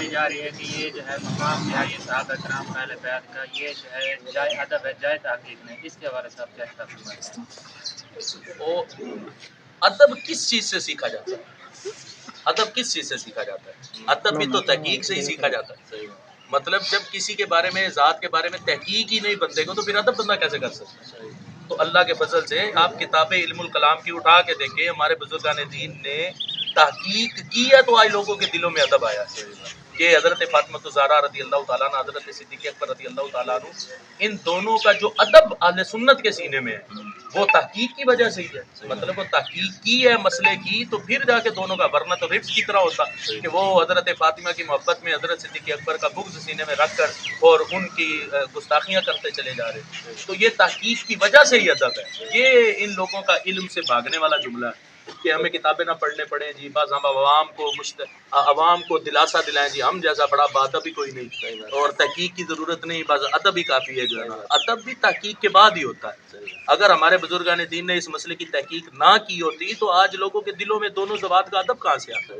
جا رہی ہے کہ یہ جو ہے مقام جو ہے یہ صحابہ کرام اہل بیت کا یہ جو ہے جائے ادب ہے جائے تحقیق نہیں، اس کے حوالے سے آپ کیا خطاب فرمائیں گے؟ وہ ادب کس چیز سے سیکھا جاتا ہے؟ ادب کس چیز سے سیکھا جاتا ہے؟ ادب بھی تو تحقیق سے ہی سیکھا جاتا ہے۔ مطلب جب کسی کے بارے میں ذات کے بارے میں تحقیق ہی نہیں بندے کو تو پھر ادب بندہ کیسے کر سکتا ہے؟ تو اللہ کے فضل سے آپ کتاب علم الکلام کی اٹھا کے دیکھیں، ہمارے بزرگان دین نے تحقیق کی ہے تو آج لوگوں کے دلوں میں ادب آیا ہے کہ حضرت فاطمہ الزہرا رضی اللہ تعالیٰ عنہ، حضرت صدیق اکبر رضی اللہ تعالیٰ عنہ، ان دونوں کا جو ادب اہل سنت کے سینے میں ہے وہ تحقیق کی وجہ سے ہی ہے۔ مطلب وہ تحقیق کی ہے مسئلے کی تو پھر جا کے دونوں کا، ورنہ تو رفظ کی طرح ہوتا کہ وہ حضرت فاطمہ کی محبت میں حضرت صدیق اکبر کا بغض سینے میں رکھ کر اور ان کی گستاخیاں کرتے چلے جا رہے۔ تو یہ تحقیق کی وجہ سے ہی ادب ہے۔ یہ ان لوگوں کا علم سے بھاگنے والا جملہ ہے کہ ہمیں کتابیں نہ پڑھنے پڑیں جی، بعض ہم عوام کو دلاسا دلائیں جی ہم جیسا بڑا ادب ہی کوئی نہیں اور تحقیق کی ضرورت نہیں، بعض ادب ہی کافی ہے جو ہے نا۔ ادب بھی تحقیق کے بعد ہی ہوتا ہے۔ اگر ہمارے بزرگان دین نے اس مسئلے کی تحقیق نہ کی ہوتی تو آج لوگوں کے دلوں میں دونوں ذوات کا ادب کہاں سے آتا ہے؟